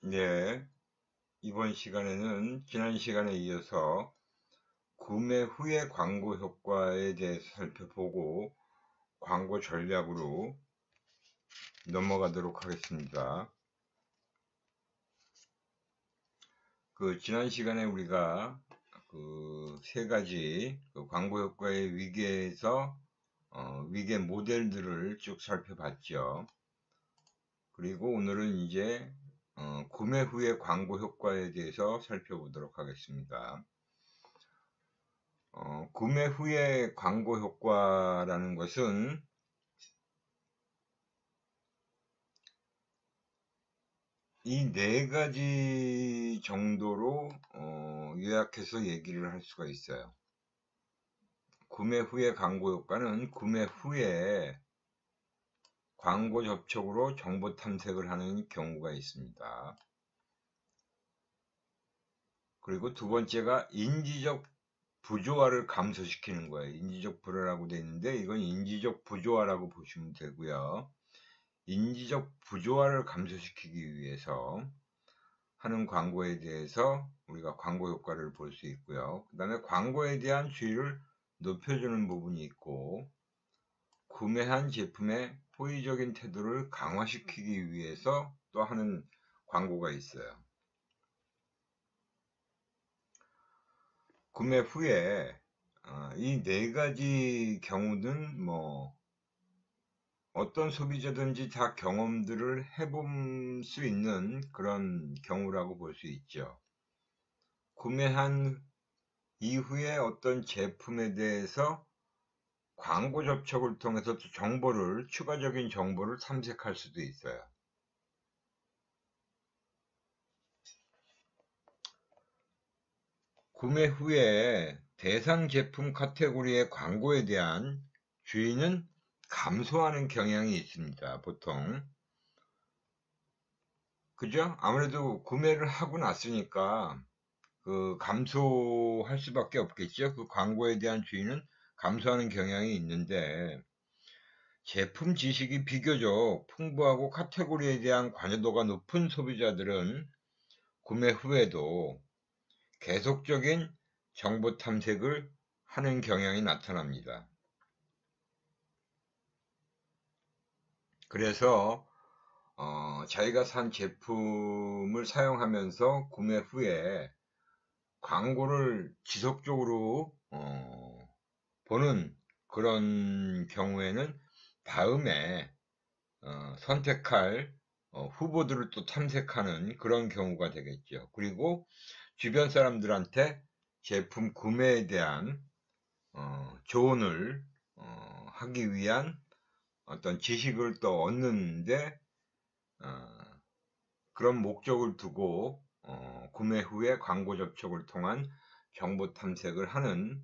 네, 이번 시간에는 지난 시간에 이어서 구매 후의 광고 효과에 대해서 살펴보고 광고 전략으로 넘어가도록 하겠습니다. 지난 시간에 우리가 세 가지 광고 효과의 위계에서 위계 모델들을 쭉 살펴봤죠. 그리고 오늘은 이제 구매 후의 광고 효과에 대해서 살펴보도록 하겠습니다. 구매 후의 광고 효과라는 것은 이 네 가지 정도로 요약해서 얘기를 할 수가 있어요. 구매 후의 광고 효과는 구매 후에 광고 접촉으로 정보 탐색을 하는 경우가 있습니다. 그리고 두 번째가 인지적 부조화를 감소시키는 거예요. 인지적 불화라고 되어 있는데 이건 인지적 부조화라고 보시면 되고요. 인지적 부조화를 감소시키기 위해서 하는 광고에 대해서 우리가 광고 효과를 볼 수 있고요. 그 다음에 광고에 대한 주의를 높여주는 부분이 있고, 구매한 제품의 호의적인 태도를 강화시키기 위해서 또 하는 광고가 있어요. 구매 후에 이 네 가지 경우는 어떤 소비자든지 다 경험들을 해볼 수 있는 그런 경우라고 볼 수 있죠. 구매한 이후에 어떤 제품에 대해서 광고 접촉을 통해서 추가적인 정보를 탐색할 수도 있어요. 구매 후에 대상 제품 카테고리의 광고에 대한 주의는 감소하는 경향이 있습니다. 보통. 그죠? 아무래도 구매를 하고 났으니까 감소할 수밖에 없겠죠. 그 광고에 대한 주의는 감소하는 경향이 있는데, 제품 지식이 비교적 풍부하고 카테고리에 대한 관여도가 높은 소비자들은 구매 후에도 계속적인 정보 탐색을 하는 경향이 나타납니다. 그래서 자기가 산 제품을 사용하면서 구매 후에 광고를 지속적으로 보는 그런 경우에는 다음에 선택할 후보들을 또 탐색하는 그런 경우가 되겠죠. 그리고 주변 사람들한테 제품 구매에 대한 조언을 하기 위한 어떤 지식을 또 얻는데 그런 목적을 두고 구매 후에 광고 접촉을 통한 정보 탐색을 하는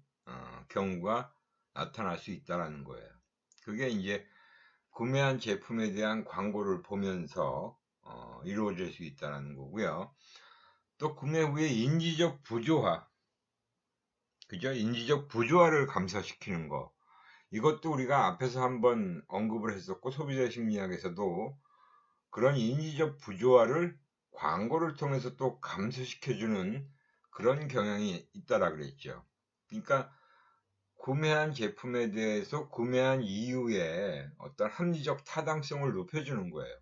경우가 나타날 수 있다는 거예요. 그게 이제 구매한 제품에 대한 광고를 보면서 이루어질 수 있다는 거고요. 또 구매 후에 인지적 부조화, 그죠? 인지적 부조화를 감소시키는 거. 이것도 우리가 앞에서 한번 언급을 했었고, 소비자 심리학에서도 그런 인지적 부조화를 광고를 통해서 또 감소시켜주는 그런 경향이 있다라 그랬죠. 그러니까 구매한 제품에 대해서 구매한 이후에 어떤 합리적 타당성을 높여주는 거예요.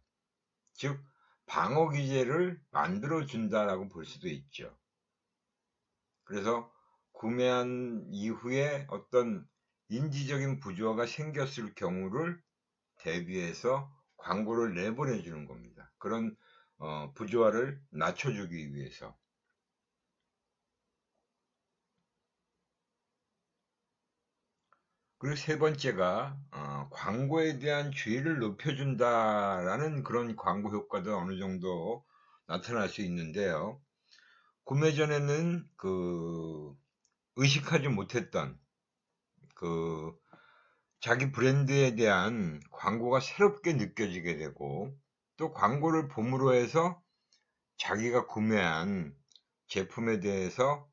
즉, 방어 기제를 만들어준다라고 볼 수도 있죠. 그래서 구매한 이후에 어떤 인지적인 부조화가 생겼을 경우를 대비해서 광고를 내보내주는 겁니다. 그런 부조화를 낮춰주기 위해서. 그리고 세 번째가 광고에 대한 주의를 높여준다라는 그런 광고 효과도 어느 정도 나타날 수 있는데요. 구매 전에는 의식하지 못했던 자기 브랜드에 대한 광고가 새롭게 느껴지게 되고, 또 광고를 봄으로 해서 자기가 구매한 제품에 대해서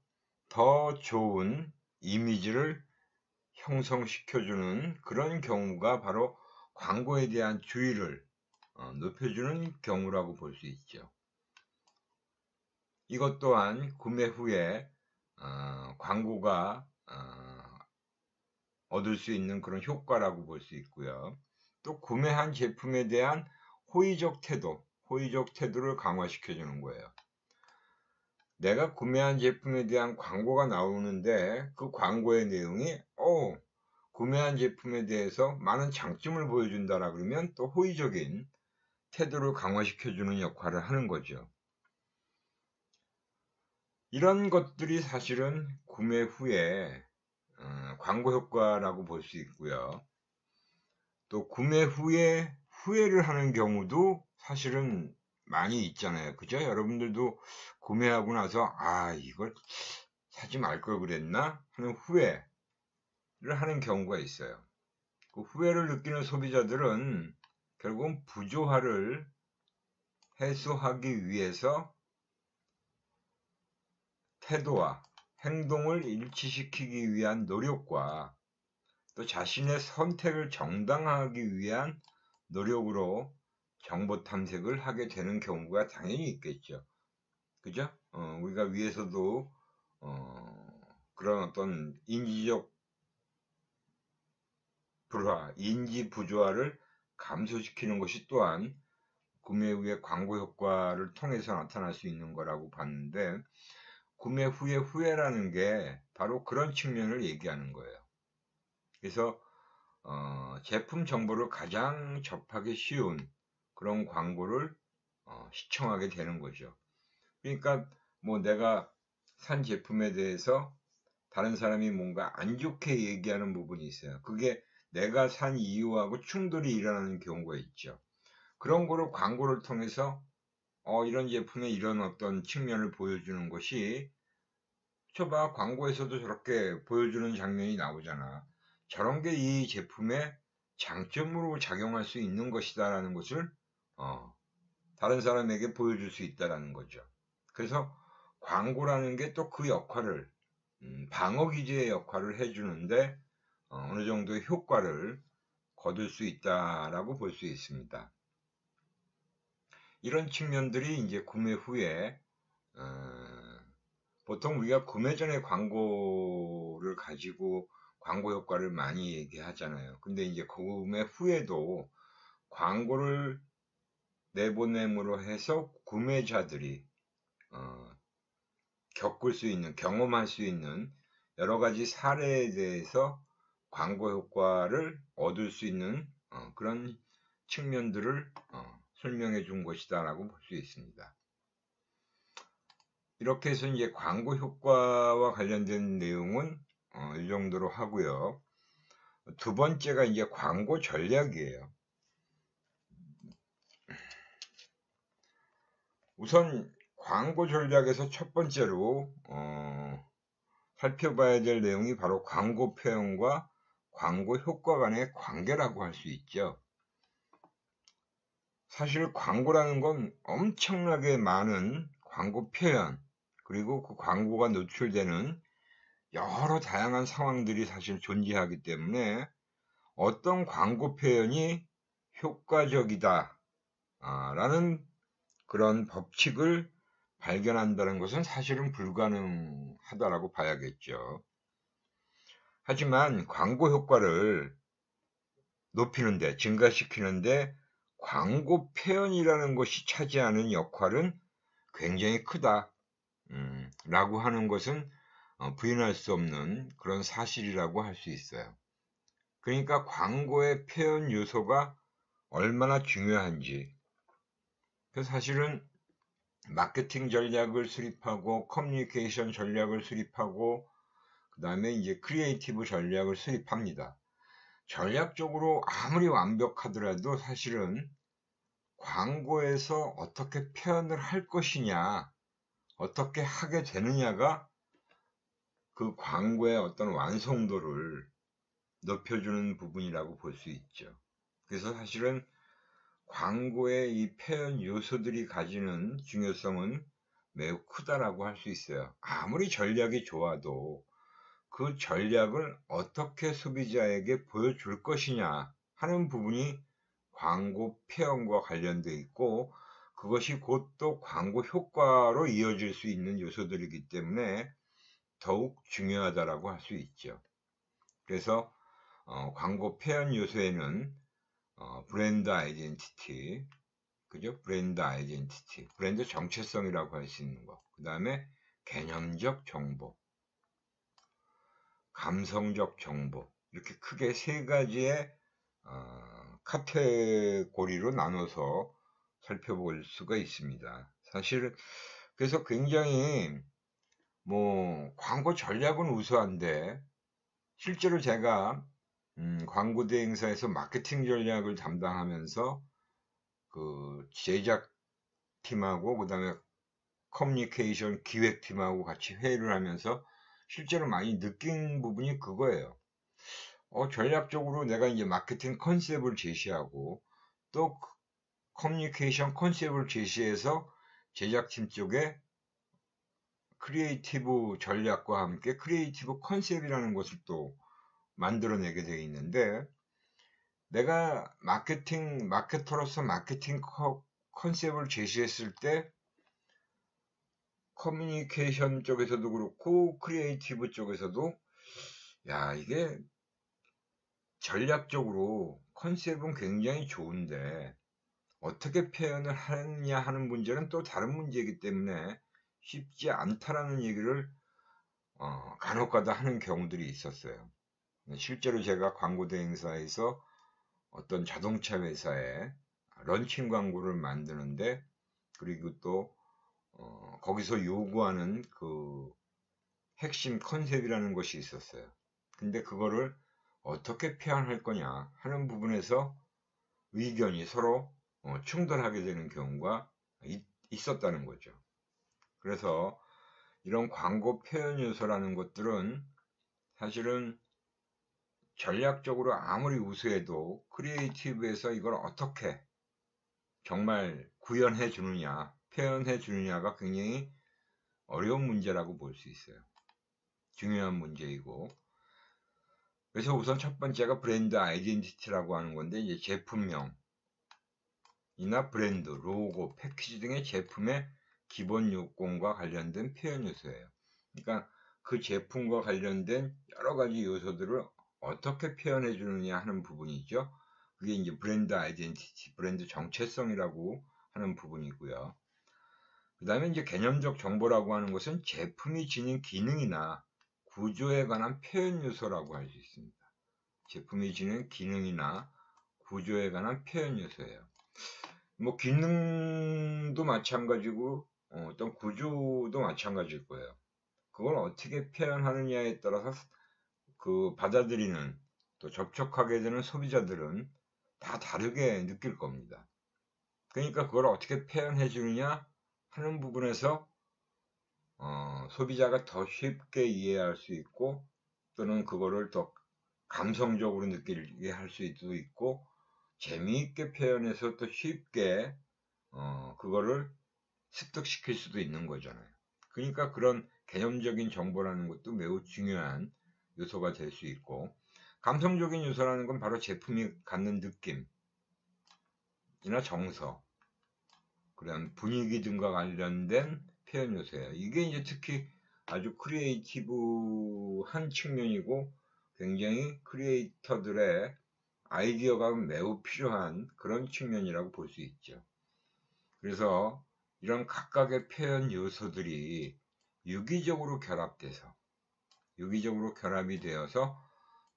더 좋은 이미지를 형성시켜주는 그런 경우가 바로 광고에 대한 주의를 높여주는 경우라고 볼 수 있죠. 이것 또한 구매 후에 광고가 얻을 수 있는 그런 효과라고 볼 수 있고요. 또 구매한 제품에 대한 호의적 태도를 강화시켜주는 거예요. 내가 구매한 제품에 대한 광고가 나오는데 그 광고의 내용이 구매한 제품에 대해서 많은 장점을 보여준다라 그러면 또 호의적인 태도를 강화시켜주는 역할을 하는 거죠. 이런 것들이 사실은 구매 후에 광고 효과라고 볼 수 있고요. 또 구매 후에 후회를 하는 경우도 사실은 많이 있잖아요. 그죠? 여러분들도 구매하고 나서 이걸 사지 말 걸 그랬나 하는 후회를 하는 경우가 있어요. 그 후회를 느끼는 소비자들은 결국은 부조화를 해소하기 위해서 태도와 행동을 일치시키기 위한 노력과 또 자신의 선택을 정당화하기 위한 노력으로 정보 탐색을 하게 되는 경우가 당연히 있겠죠. 그죠? 우리가 위에서도 그런 어떤 인지적 불화, 인지 부조화를 감소시키는 것이 또한 구매 후의 광고 효과를 통해서 나타날 수 있는 거라고 봤는데, 구매 후의 후회라는 게 바로 그런 측면을 얘기하는 거예요. 그래서 제품 정보를 가장 접하기 쉬운 그런 광고를 시청하게 되는 거죠. 그러니까 뭐 내가 산 제품에 대해서 다른 사람이 뭔가 안 좋게 얘기하는 부분이 있어요. 그게 내가 산 이유하고 충돌이 일어나는 경우가 있죠. 그런 거를 광고를 통해서 이런 제품의 이런 어떤 측면을 보여주는 것이, 저봐 광고에서도 저렇게 보여주는 장면이 나오잖아. 저런 게 이 제품의 장점으로 작용할 수 있는 것이다 라는 것을 다른 사람에게 보여줄 수 있다라는 거죠. 그래서 광고라는 게 또 그 역할을 방어 기제의 역할을 해주는데 어느 정도의 효과를 거둘 수 있다라고 볼 수 있습니다. 이런 측면들이 이제 구매 후에 보통 우리가 구매 전에 광고를 가지고 광고 효과를 많이 얘기하잖아요. 근데 이제 구매 후에도 광고를 내보냄으로 해서 구매자들이 겪을 수 있는, 경험할 수 있는 여러 가지 사례에 대해서 광고 효과를 얻을 수 있는 그런 측면들을 설명해 준 것이다라고 볼 수 있습니다. 이렇게 해서 이제 광고 효과와 관련된 내용은 이 정도로 하고요. 두 번째가 이제 광고 전략이에요. 우선 광고 전략에서 첫 번째로 살펴봐야 될 내용이 바로 광고 표현과 광고 효과 간의 관계라고 할 수 있죠. 사실 광고라는 건 엄청나게 많은 광고 표현, 그리고 그 광고가 노출되는 여러 다양한 상황들이 사실 존재하기 때문에 어떤 광고 표현이 효과적이다 라는 그런 법칙을 발견한다는 것은 사실은 불가능하다라고 봐야겠죠. 하지만 광고 효과를 높이는데, 증가시키는데 광고 표현이라는 것이 차지하는 역할은 굉장히 크다 라고 하는 것은 부인할 수 없는 그런 사실이라고 할 수 있어요. 그러니까 광고의 표현 요소가 얼마나 중요한지, 그래서 사실은 마케팅 전략을 수립하고 커뮤니케이션 전략을 수립하고 그 다음에 이제 크리에이티브 전략을 수립합니다. 전략적으로 아무리 완벽하더라도 사실은 광고에서 어떻게 표현을 할 것이냐, 어떻게 하게 되느냐가 그 광고의 어떤 완성도를 높여주는 부분이라고 볼 수 있죠. 그래서 사실은 광고의 이 표현 요소들이 가지는 중요성은 매우 크다라고 할 수 있어요. 아무리 전략이 좋아도 그 전략을 어떻게 소비자에게 보여줄 것이냐 하는 부분이 광고 표현과 관련되어 있고, 그것이 곧 또 광고 효과로 이어질 수 있는 요소들이기 때문에 더욱 중요하다라고 할 수 있죠. 그래서 광고 표현 요소에는 브랜드 아이덴티티, 그죠? 브랜드 아이덴티티, 브랜드 정체성이라고 할 수 있는 거. 그 다음에 개념적 정보, 감성적 정보, 이렇게 크게 세 가지의 카테고리로 나눠서 살펴볼 수가 있습니다. 사실은 그래서 굉장히 뭐 광고 전략은 우수한데 실제로 제가 광고 대행사에서 마케팅 전략을 담당하면서 그 제작팀하고 그 다음에 커뮤니케이션 기획팀하고 같이 회의를 하면서 실제로 많이 느낀 부분이 그거예요. 전략적으로 내가 이제 마케팅 컨셉을 제시하고 또 커뮤니케이션 컨셉을 제시해서 제작팀 쪽에 크리에이티브 전략과 함께 크리에이티브 컨셉이라는 것을 또 만들어내게 되어 있는데, 내가 마케터로서 마케팅 컨셉을 제시했을 때 커뮤니케이션 쪽에서도 그렇고 크리에이티브 쪽에서도 야, 이게 전략적으로 컨셉은 굉장히 좋은데 어떻게 표현을 하느냐 하는 문제는 또 다른 문제이기 때문에 쉽지 않다라는 얘기를 간혹가다 하는 경우들이 있었어요. 실제로 제가 광고 대행사에서 어떤 자동차 회사에 런칭 광고를 만드는데, 그리고 또 거기서 요구하는 그 핵심 컨셉이라는 것이 있었어요. 근데 그거를 어떻게 표현할 거냐 하는 부분에서 의견이 서로 충돌하게 되는 경우가 있었다는 거죠. 그래서 이런 광고 표현 요소라는 것들은 사실은 전략적으로 아무리 우수해도 크리에이티브에서 이걸 어떻게 정말 구현해 주느냐, 표현해 주느냐가 굉장히 어려운 문제라고 볼 수 있어요. 중요한 문제이고, 그래서 우선 첫 번째가 브랜드 아이덴티티라고 하는 건데, 이제 제품명이나 브랜드, 로고, 패키지 등의 제품의 기본 요건과 관련된 표현 요소예요. 그러니까 그 제품과 관련된 여러 가지 요소들을 어떻게 표현해 주느냐 하는 부분이죠. 그게 이제 브랜드 아이덴티티, 브랜드 정체성이라고 하는 부분이고요. 그 다음에 이제 개념적 정보라고 하는 것은 제품이 지닌 기능이나 구조에 관한 표현 요소라고 할 수 있습니다. 제품이 지닌 기능이나 구조에 관한 표현 요소예요. 뭐 기능도 마찬가지고 어떤 구조도 마찬가지일 거예요. 그걸 어떻게 표현하느냐에 따라서 그 받아들이는, 또 접촉하게 되는 소비자들은 다 다르게 느낄 겁니다. 그러니까 그걸 어떻게 표현해 주느냐 하는 부분에서 소비자가 더 쉽게 이해할 수 있고, 또는 그거를 더 감성적으로 느끼게 할 수도 있고, 재미있게 표현해서 또 쉽게 그거를 습득시킬 수도 있는 거잖아요. 그러니까 그런 개념적인 정보라는 것도 매우 중요한 요소가 될 수 있고, 감성적인 요소라는 건 바로 제품이 갖는 느낌이나 정서, 그런 분위기 등과 관련된 표현 요소예요. 이게 이제 특히 아주 크리에이티브한 측면이고, 굉장히 크리에이터들의 아이디어가 매우 필요한 그런 측면이라고 볼 수 있죠. 그래서 이런 각각의 표현 요소들이 유기적으로 결합이 되어서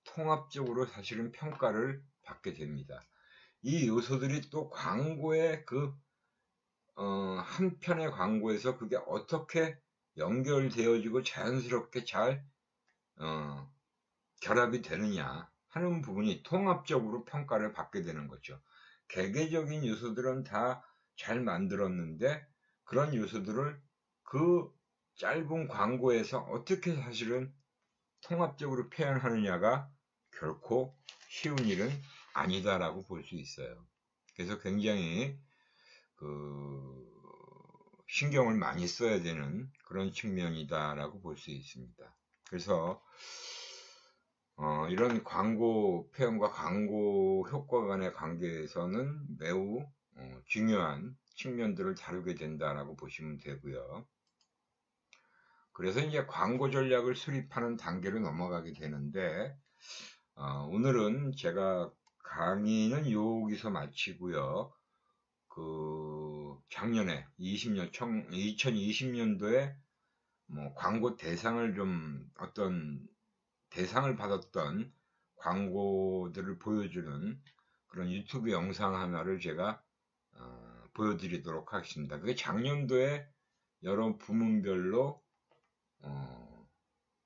통합적으로 사실은 평가를 받게 됩니다. 이 요소들이 또 광고의 한 편의 광고에서 그게 어떻게 연결되어지고 자연스럽게 잘 결합이 되느냐 하는 부분이 통합적으로 평가를 받게 되는 거죠. 개개적인 요소들은 다 잘 만들었는데, 그런 요소들을 그 짧은 광고에서 어떻게 사실은 통합적으로 표현하느냐가 결코 쉬운 일은 아니다라고 볼 수 있어요. 그래서 굉장히 신경을 많이 써야 되는 그런 측면이다라고 볼 수 있습니다. 그래서 이런 광고 표현과 광고 효과 간의 관계에서는 매우 중요한 측면들을 다루게 된다라고 보시면 되고요. 그래서 이제 광고 전략을 수립하는 단계로 넘어가게 되는데, 오늘은 제가 강의는 여기서 마치고요. 작년에 2020년도에 뭐 광고 대상을 어떤 대상을 받았던 광고들을 보여주는 그런 유튜브 영상 하나를 제가 보여드리도록 하겠습니다. 그게 작년도에 여러 부문별로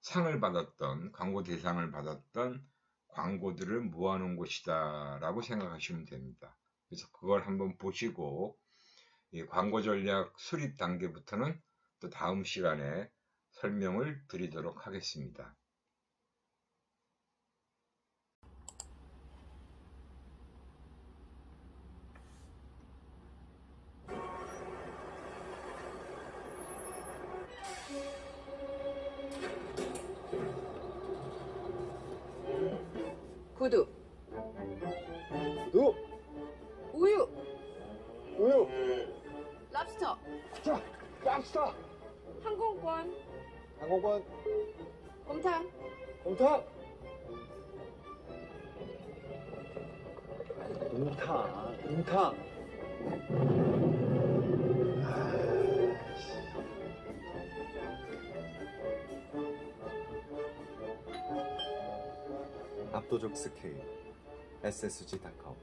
상을 받았던, 광고 대상을 받았던 광고들을 모아놓은 곳이다 라고 생각하시면 됩니다. 그래서 그걸 한번 보시고 이 광고 전략 수립 단계부터는 또 다음 시간에 설명을 드리도록 하겠습니다. 구두, 구두, 우유, 우유, 랍스터, 자, 랍스터, 항공권, 항공권, 곰탕, 곰탕, 곰탕. 압도적 스케일 ssg.com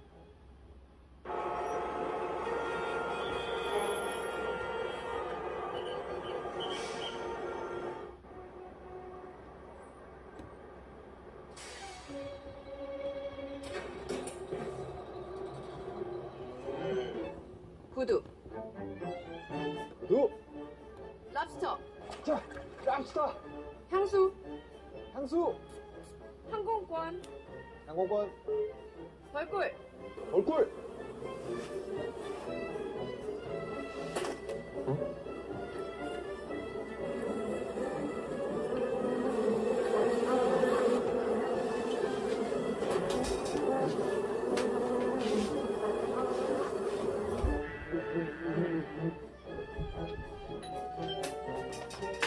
구두, 구두, 랍스터, 자, 랍스터, 향수, 향수, 항공권, 항공권, 벌꿀, 얼굴.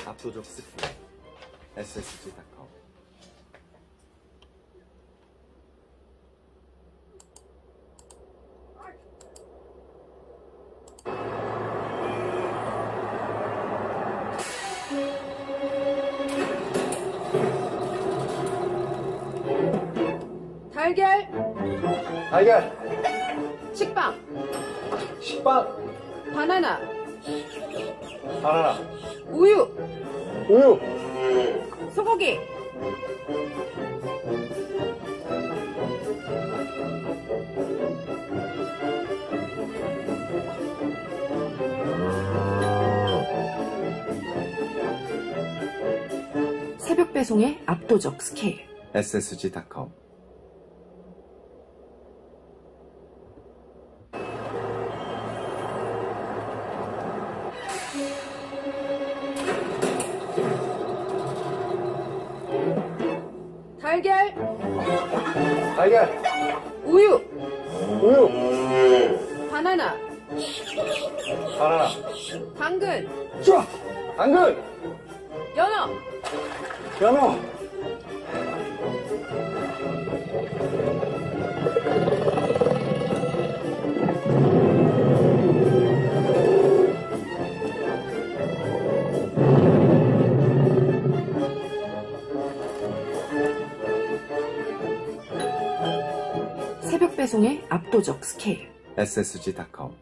압도적 스케일 ssg.com 달걀, 달걀, 식빵, 식빵, 바나나, 바나나, 우유, 우유, 소고기, 새벽 배송의 압도적 스케일 ssg.com 달걀, 달걀, 우유, 우유, 바나나, 바나나, 당근, 자, 당근, 연어, 연어, 새벽 배송의 압도적 스케일 ssg.com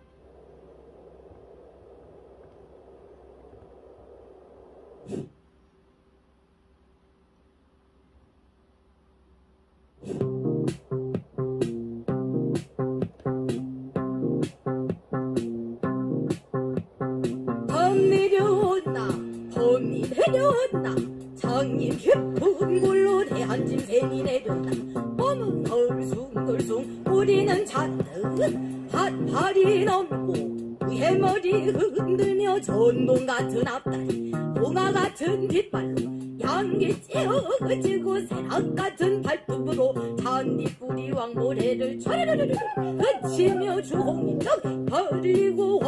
범 내려온다 범이 내려온다 장님 깊은 골로 대한짐 샘이 내려온다 범은 덜숭덜숭 우리는 잔뜩 핫팔이 넘고 해머리 흔들며 전동 같은 앞다리 동화 같은 뒷발로 향기 찌어지고 새락 같은 발톱으로 잔디뿌리왕 모래를 촤르르르르 그치며 주홍잎떡 버리고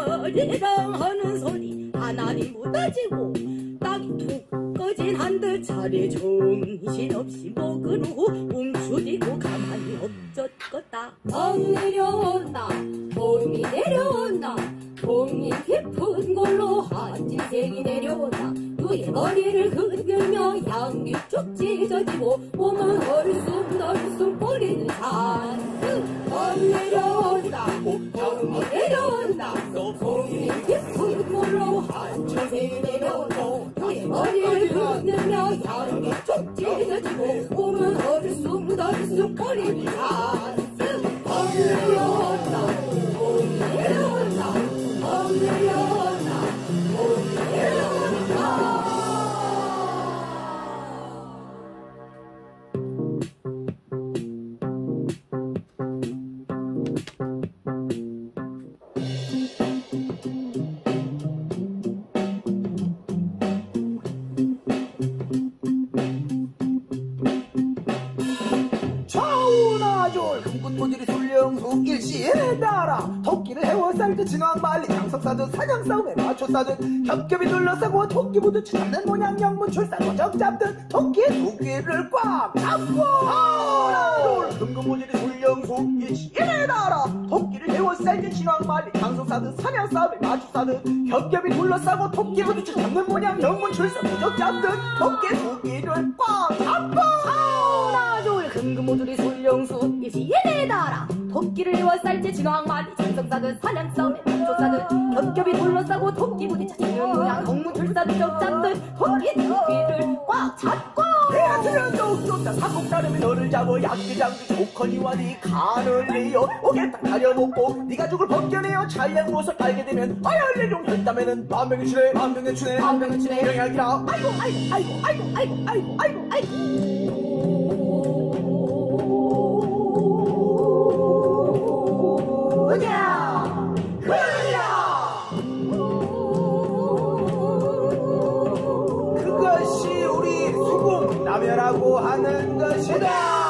허리당하는 소리 하나님 무너지고 땅이 툭 꺼진 한들 차례 정신없이 먹은 후 움츠리고 가만히 엎젖었다. 멍 내려온다 봄이 내려온다 봄이 깊은 골로 한진생이 내려온다. 누의 머리를 흔들며 향기 쭉 찢어지고 몸은 얼숭덜숭 꼬리는 잔뜩 멍 내려온다 봄이 내려온다 봄이 깊은 골로 한진생이 내려온다. 누의 머리를 흔들며 향기 쭉 찢어지고 몸은 얼숭덜숭 꼬리는 잔뜩 멍 내려온다 봄이 내려온다 봄이 내려온다 봄이 내려온다. 좌우나졸 흥군모질이 술령수 일시에 따라 토끼를 헤워살듯 진왕 말리 장석사듯 사냥싸움에 맞춰싸듯 겹겹이 둘러싸고 토끼 부듯이 잡는 모양 영문 출산 도적 잡듯 토끼 두 귀를 꽉 잡고 좌우나졸 흥군모질이 술령수 일시에 따라 토끼를 헤워살듯 진왕 말리 장석사듯 사냥싸움에 맞춰싸듯 겹겹이 둘러싸고 토끼 부듯이 잡는 모양 영문 출산 도적 잡듯 토끼 두 귀를 꽉 잡고 좌우나졸 흥군모질이 술령수 일시에 따라 토끼를 헤워쌀지 진왕말이 장성사듯 사냥싸움에 맞춰싸듯 겹겹이 둘러싸고 토끼 부딪혀 잡는 모양 동무술사듯 적잡듯 토끼 두 귀를 꽉 잡고 해야지는 뚝뚝 사곡다름이 너를 잡어 양기장기 조커니와 네 간을 내어 오겠다 가려놓고 네가 죽을 벗겨내어 찰량 모습 알게 되면 아열내종 혈담에는 만병의 추네 영약이라 아이고 으냐 그것이 우리 수국남여라고 하는 것이다.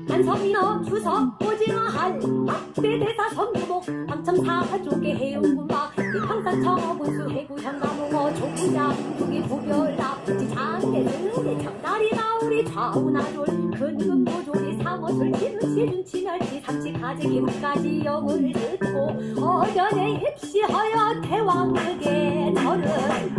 한섬이너 추석 오징어 할 박대대사 선무목 방첨사족의 해운군마 평산청 분수 해구 현가무어 조구장 두기 구별라 지장대승대 장다리 나우리 좌우나졸 근금보조리 상어술 기눈치 눈치멸치 삼치가지 기분까지 영을 듣고 어전에 입시하여 대왕에게 절은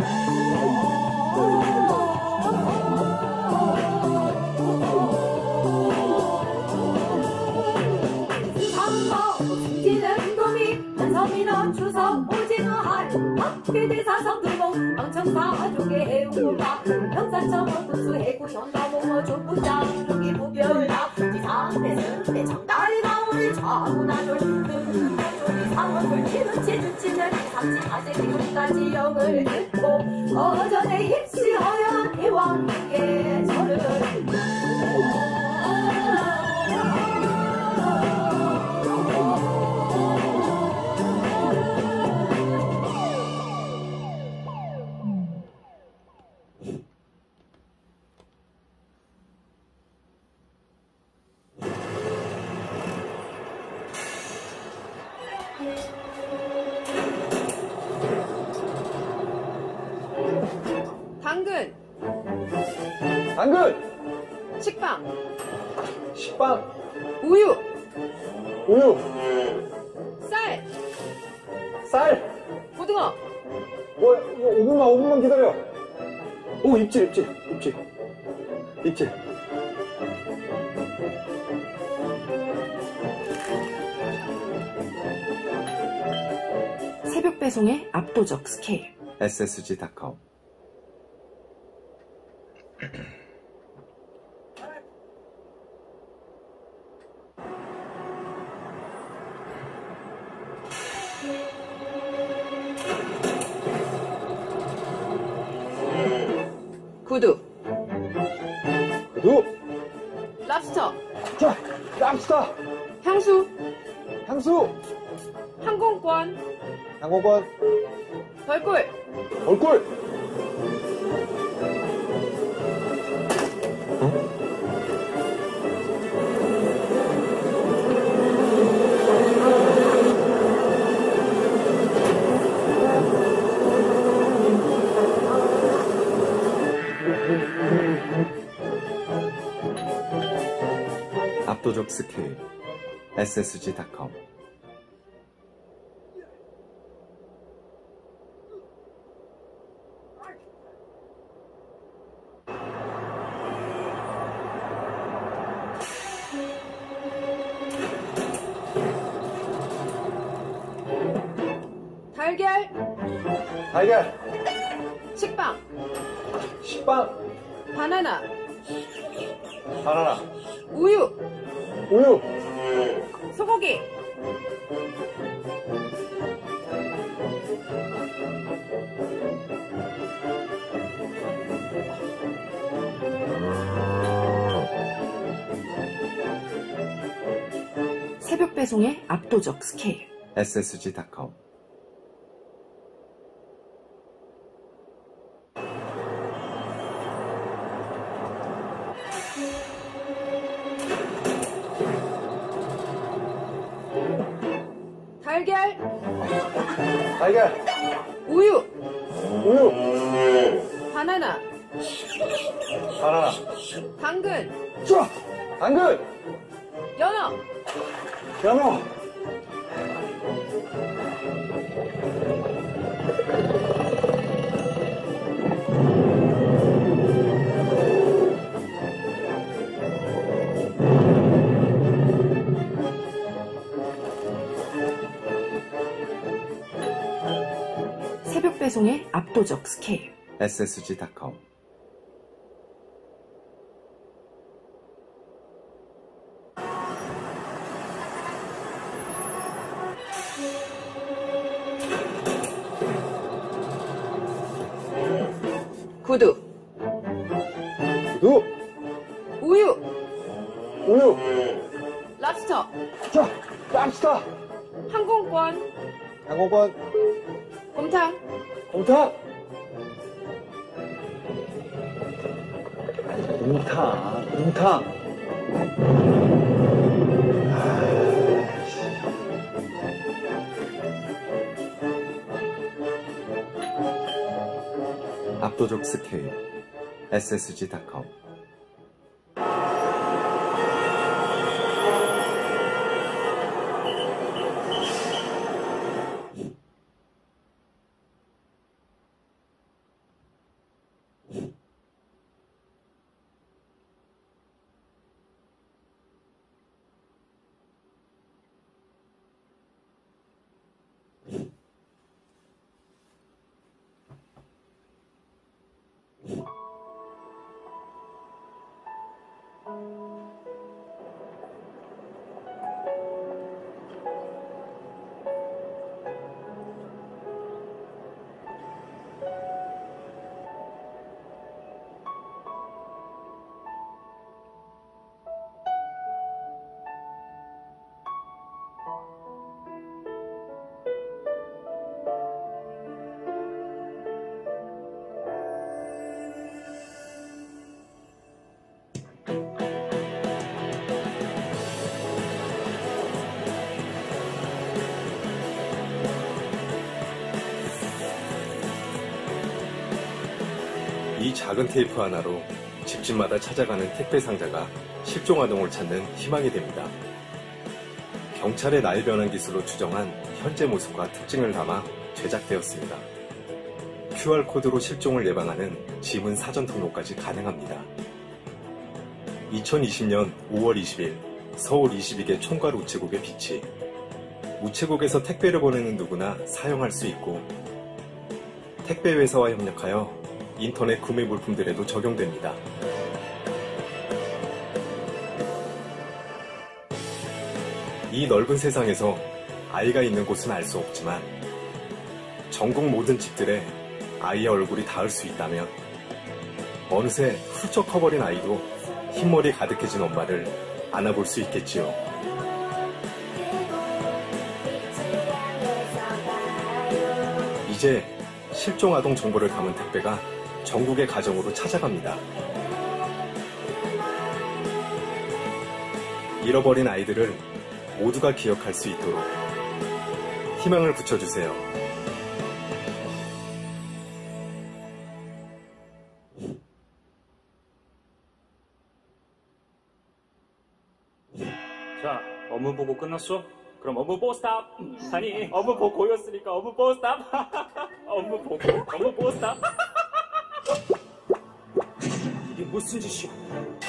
한섬이너 추석 오징어 할 박대대사 선두봉 방청사족의 해운군마 평산청 분수 해구 현가무어 조구장 두기 구별라 지장대승대 장다리 나우리 좌우나졸 근금보조리 상어술 기눈치 눈치멸치 삼치가지 기분까지 영을 듣고 어전에 입시하여 대왕에게 절을 당근, 식빵, 우유, 쌀, 고등어. 뭐 5분만 기다려. 오, 입질. 있지. 새벽 배송의 압도적 스케일. SSG닷컴. 구두, 구두. 랍스터, 자, 랍스터. 향수, 향수. 항공권, 항공권. 벌꿀, 얼굴. 압도적 스케일. SSG닷컴. 달걀, 달걀. 식빵, 식빵. 바나나, 바나나. 우유, 우유. 소고기, 새벽 배송의 압도적 스케일. SSG닷컴. 달걀, 달걀. 우유, 우유. 바나나, 바나나. 당근, 자, 당근. 연어, 연어. 새벽 배송의 압도적 스케일. SSG닷컴. 구두, 구두. 우유, 우유. 랍스터, 자, 랍스터. 항공권, 항공권. 곰탕, 곰탕. 곰탕. 압도적 스케일. SSG닷컴. 이 작은 테이프 하나로 집집마다 찾아가는 택배 상자가 실종 아동을 찾는 희망이 됩니다. 경찰의 날 변환 기술로 추정한 현재 모습과 특징을 담아 제작되었습니다. QR코드로 실종을 예방하는 지문 사전 등록까지 가능합니다. 2020년 5월 20일 서울 22개 총괄 우체국의 비치. 우체국에서 택배를 보내는 누구나 사용할 수 있고 택배 회사와 협력하여 인터넷 구매 물품들에도 적용됩니다. 이 넓은 세상에서 아이가 있는 곳은 알 수 없지만 전국 모든 집들에 아이의 얼굴이 닿을 수 있다면 어느새 훌쩍 커버린 아이도 흰머리 가득해진 엄마를 안아볼 수 있겠지요. 이제 실종아동 정보를 담은 택배가 전국의 가정으로 찾아갑니다. 잃어버린 아이들을 모두가 기억할 수 있도록 희망을 붙여주세요. 자, 업무 보고 끝났어? 그럼 업무 보고 스탑! 아니, 업무 보고였으니까 업무 보고 스탑! 업무 보고 스탑! 이게 무슨 짓이야?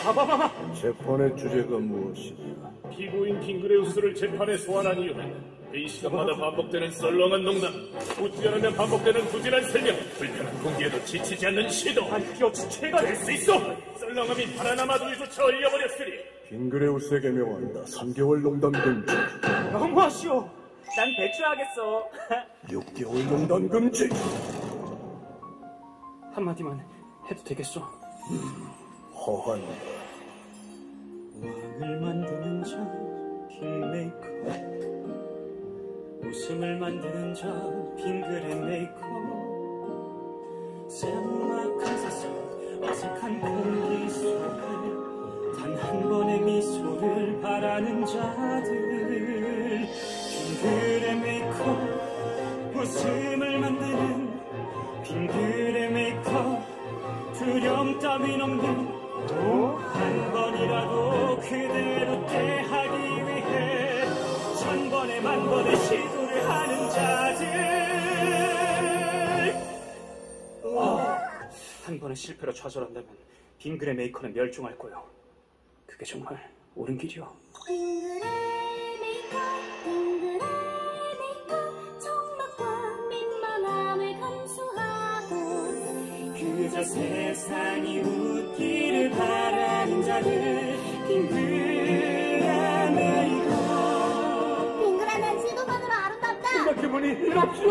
봐봐봐! 재판의 주제가 무엇이냐? 피고인 빙그레우스를 재판에 소환한 이유는 회의 시간마다 반복되는 썰렁한 농담, 웃지 않으면 반복되는 부진한 설명, 불편한 공기에도 지치지 않는 시도. 아니, 그게 어찌 죄가 될 수 있어! 썰렁함이 바나나마두리조차 얼려버렸으니 빙그레우스에게 명한다. 3개월 농담 금지. 너무하시오! 난 배출하겠어. 6개월 농담 금지. 한마디만 해도 되겠어? 허한다. 왕을 만드는 자 킹메이커, 웃음을 만드는 자 빙그레 메이커, 셀막한 세상 어색한 공기 속에 단 한 번의 미소를 바라는 자들, 빙그레 메이커, 웃음을 만드는 빙그레 메이커, 두려움 따윈 없는 한 번이라도 그대로 대하기 위해 1000번에 10,000번의 시도를 하는 자들. 한 번의 실패로 좌절한다면 빙그레 메이커는 멸종할 거요. 그게 정말 옳은 길이요. 빙그레 메이커, 빙그레 메이커, 정막과 민망함을 감수하고 그저 세상이 웃기를 바라는 자들, 빙그레 메이커. 빙그레 날씨도만으로 아름답다. 생각해보니 이렇소.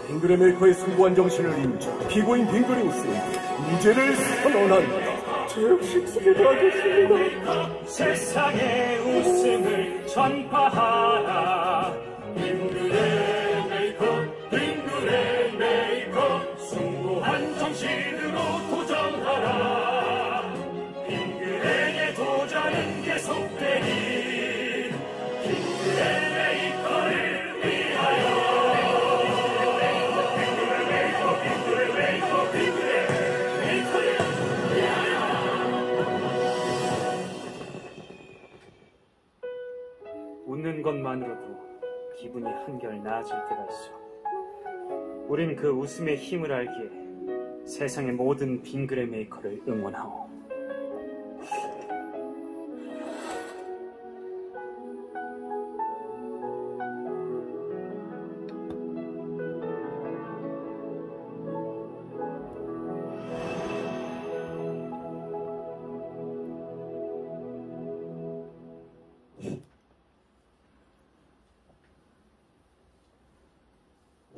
빙그레 메이커의 숭고한 정신을 인정. 피고인 빙그레우스에게 무죄를 선언한다. 저 역시 기대도 하겠습니다. 세상의 웃음을 전파하라. 빙그레 메이커, 빙그레 메이커, 숭고한 정신으로 도전하라. 빙그레의 도전은 계속되리. 빙그레 메이커를 위하여. 빙그레 메이커, 빙그레 메이커, 빙그레 메이커를 위하여. 웃는 것만으로도 기분이 한결 나아질 때가 있어. 우린 그 웃음의 힘을 알기에 세상의 모든 빙그레 메이커를 응원하오.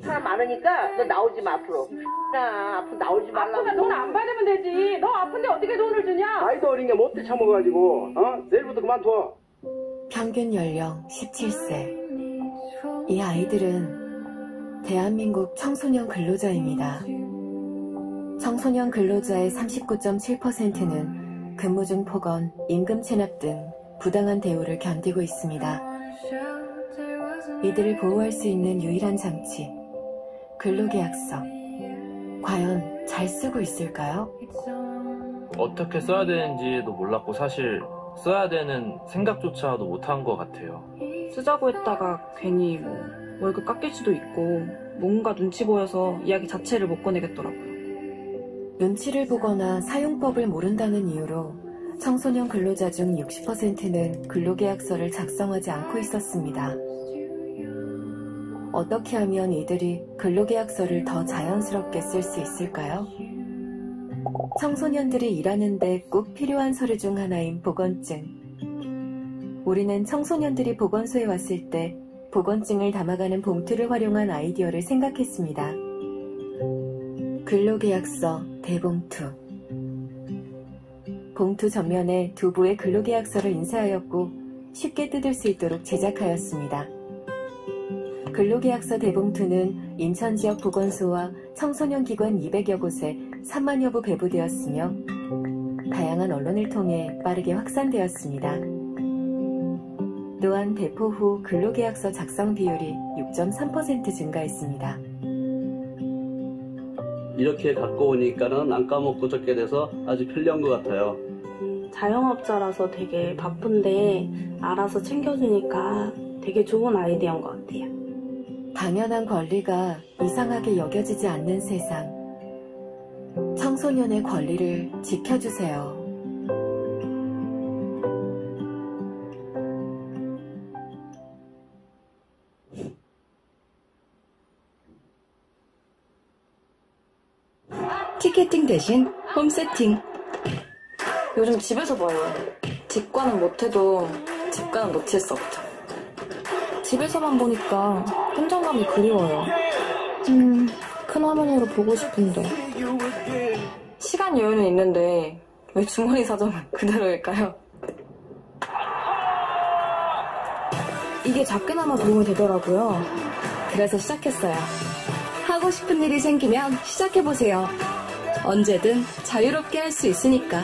사람 많으니까 너 나오지 마 앞으로. 나 앞으로 나오지 말라고. 아프면 돈 안 받으면 되지. 너 아픈데 어떻게 돈을 주냐? 아이도 어린 게 못돼 처먹어가지고 내일부터 그만둬. 평균 연령 17세. 이 아이들은 대한민국 청소년 근로자입니다. 청소년 근로자의 39.7%는 근무 중 폭언, 임금 체납 등 부당한 대우를 견디고 있습니다. 이들을 보호할 수 있는 유일한 장치, 근로계약서. 과연 잘 쓰고 있을까요? 어떻게 써야 되는지도 몰랐고 사실 써야 되는 생각조차도 못한 것 같아요. 쓰자고 했다가 괜히 월급 깎일 수도 있고 뭔가 눈치 보여서 이야기 자체를 못 꺼내겠더라고요. 눈치를 보거나 사용법을 모른다는 이유로 청소년 근로자 중 60%는 근로계약서를 작성하지 않고 있었습니다. 어떻게 하면 이들이 근로계약서를 더 자연스럽게 쓸 수 있을까요? 청소년들이 일하는데 꼭 필요한 서류 중 하나인 보건증. 우리는 청소년들이 보건소에 왔을 때 보건증을 담아가는 봉투를 활용한 아이디어를 생각했습니다. 근로계약서 대봉투. 봉투 전면에 두 부의 근로계약서를 인쇄하였고 쉽게 뜯을 수 있도록 제작하였습니다. 근로계약서 대봉투는 인천 지역 보건소와 청소년 기관 200여 곳에 3만여 부 배부되었으며 다양한 언론을 통해 빠르게 확산되었습니다. 또한 배포 후 근로계약서 작성 비율이 6.3% 증가했습니다. 이렇게 갖고 오니까는 안 까먹고 적게 돼서 아주 편리한 것 같아요. 자영업자라서 되게 바쁜데 알아서 챙겨주니까 되게 좋은 아이디어인 것 같아요. 당연한 권리가 이상하게 여겨지지 않는 세상. 청소년의 권리를 지켜주세요. 티켓팅 대신 홈세팅. 요즘 집에서 봐요. 직관은 못해도 집관은 놓칠 수 없죠. 집에서만 보니까 현장감이 그리워요. 큰할머니로 보고 싶은데. 시간 여유는 있는데 왜 주머니 사정은 그대로일까요? 이게 작게나마 도움이 되더라고요. 그래서 시작했어요. 하고 싶은 일이 생기면 시작해보세요. 언제든 자유롭게 할 수 있으니까.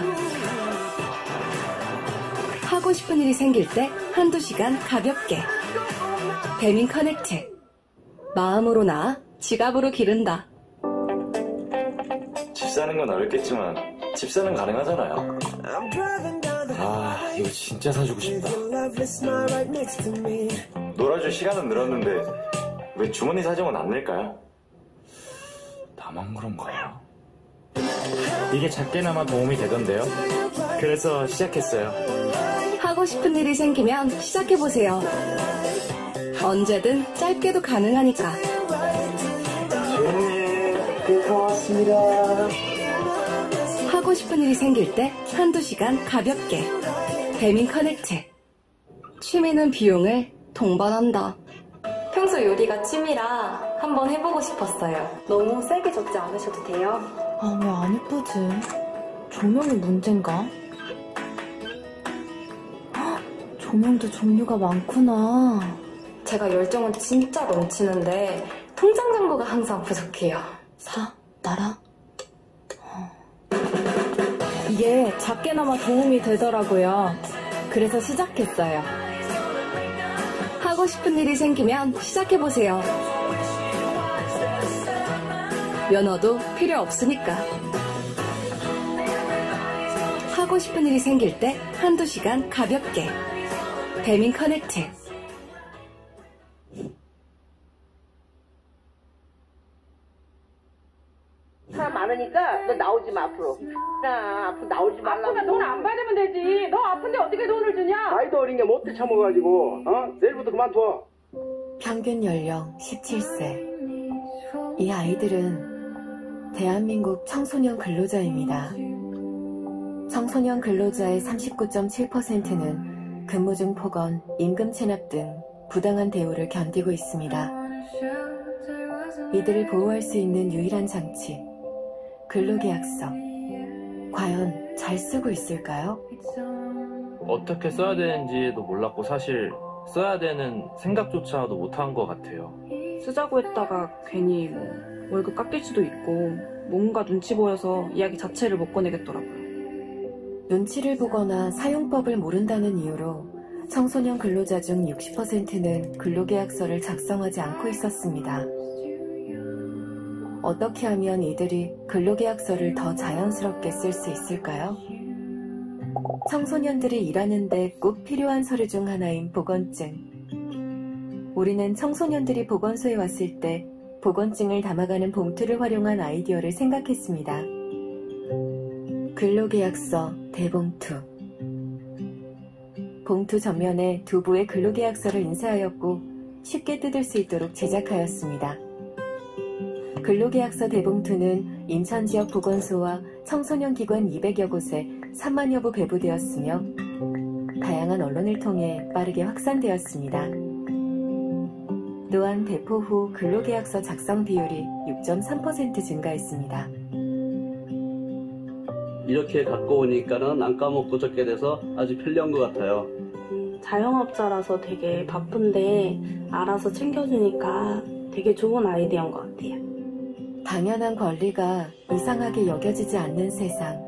하고 싶은 일이 생길 때 한두 시간 가볍게. 배민 커넥트. 마음으로 나, 지갑으로 기른다. 집 사는 건 어렵겠지만 집 사는 가능하잖아요. 아, 이거 진짜 사주고 싶다. 놀아줄 시간은 늘었는데 왜 주머니 사정은 안 낼까요? 나만 그런가? 이게 작게나마 도움이 되던데요. 그래서 시작했어요. 하고 싶은 일이 생기면 시작해보세요. 언제든 짧게도 가능하니까. 다 왔습니다. 하고 싶은 일이 생길 때 한두 시간 가볍게. 배민 커넥트. 취미는 비용을 동반한다. 평소 요리가 취미라 한번 해보고 싶었어요. 너무 세게 적지 않으셔도 돼요. 아, 왜 안 예쁘지? 조명이 문제인가? 헉, 조명도 종류가 많구나. 제가 열정은 진짜 넘치는데 통장 잔고가 항상 부족해요. 나라? 이게 작게나마 도움이 되더라고요. 그래서 시작했어요. 하고 싶은 일이 생기면 시작해보세요. 면허도 필요 없으니까. 하고 싶은 일이 생길 때 한두 시간 가볍게. 배민 커넥트. 사람 많으니까 너 나오지 마 앞으로. 나 앞으로 나오지 말라고. 아프면 돈 안 받으면 되지. 너 아픈데 어떻게 돈을 주냐? 나이도 어린 게 못돼 참아가지고 내일부터 그만둬. 평균 연령 17세. 이 아이들은 대한민국 청소년 근로자입니다. 청소년 근로자의 39.7%는 근무 중 폭언, 임금 체납 등 부당한 대우를 견디고 있습니다. 이들을 보호할 수 있는 유일한 장치, 근로계약서. 과연 잘 쓰고 있을까요? 어떻게 써야 되는지도 몰랐고 사실 써야 되는 생각조차도 못한 것 같아요. 쓰자고 했다가 괜히 월급 깎일 수도 있고 뭔가 눈치 보여서 이야기 자체를 못 꺼내겠더라고요. 눈치를 보거나 사용법을 모른다는 이유로 청소년 근로자 중 60%는 근로계약서를 작성하지 않고 있었습니다. 어떻게 하면 이들이 근로계약서를 더 자연스럽게 쓸 수 있을까요? 청소년들이 일하는데 꼭 필요한 서류 중 하나인 보건증. 우리는 청소년들이 보건소에 왔을 때 보건증을 담아가는 봉투를 활용한 아이디어를 생각했습니다. 근로계약서 대봉투. 봉투 전면에 두 부의 근로계약서를 인쇄하였고 쉽게 뜯을 수 있도록 제작하였습니다. 근로계약서 대봉투는 인천지역 보건소와 청소년 기관 200여 곳에 3만여 부 배부되었으며 다양한 언론을 통해 빠르게 확산되었습니다. 또한 배포 후 근로계약서 작성 비율이 6.3% 증가했습니다. 이렇게 갖고 오니까는 안 까먹고 적게 돼서 아주 편리한 것 같아요. 자영업자라서 되게 바쁜데 알아서 챙겨주니까 되게 좋은 아이디어인 것 같아요. 당연한 권리가 이상하게 여겨지지 않는 세상.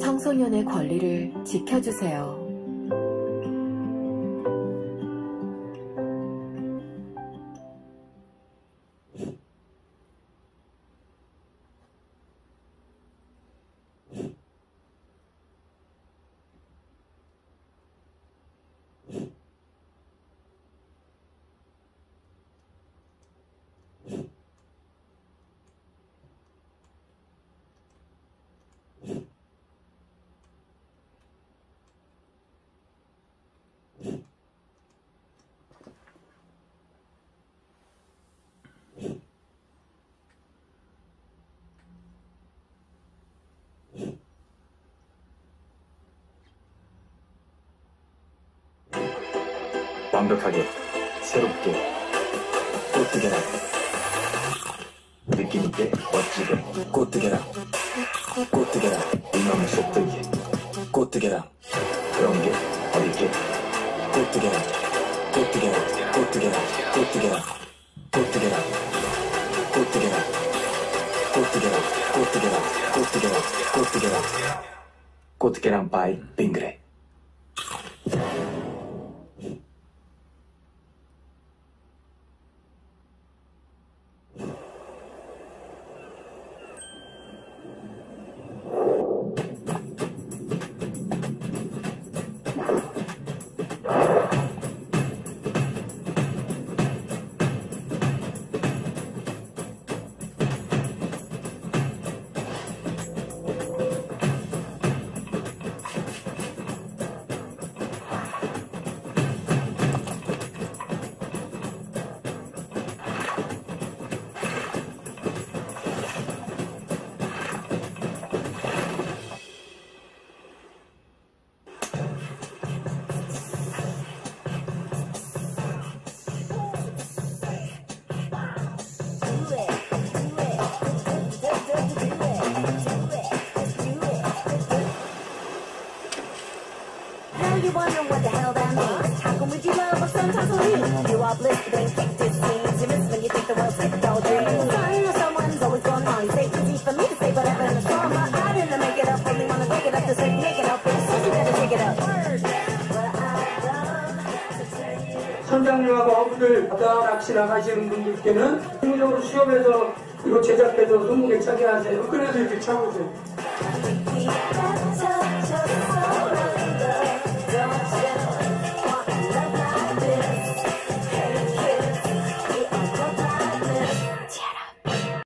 청소년의 권리를 지켜주세요. 완벽하게, 새롭게, 꽃뜨개라. 느낌있게, 멋지게, 꽃뜨개라. 꽃뜨개라. 일망을 쏙 들게, 꽃뜨개라. 그런 게 어딨게, 꽃뜨개라. 꽃뜨개라. 꽃뜨개라. 꽃뜨개라. 꽃뜨개라. 꽃뜨개라. 꽃뜨개라. 꽃뜨개라. 꽃뜨개라. 꽃뜨개라. 꽃뜨개랑 바이 빙그레. You wonder what the hell that means. How come would you love us sometimes we? You are blissed and kicked it seems. You miss when you think the world's skipped all dreams. I know someone's always going on. You say it's easy for me to say whatever in the song. I didn't make it up, only wanna take it up to say make it up. But you gotta take it up. 선장님하고 어부들 바다 낚시 나가시는 분들께는 실무적으로 시험에서 이거 제작해서 손목에 차게 하세요. 그래서 이렇게 차보세요.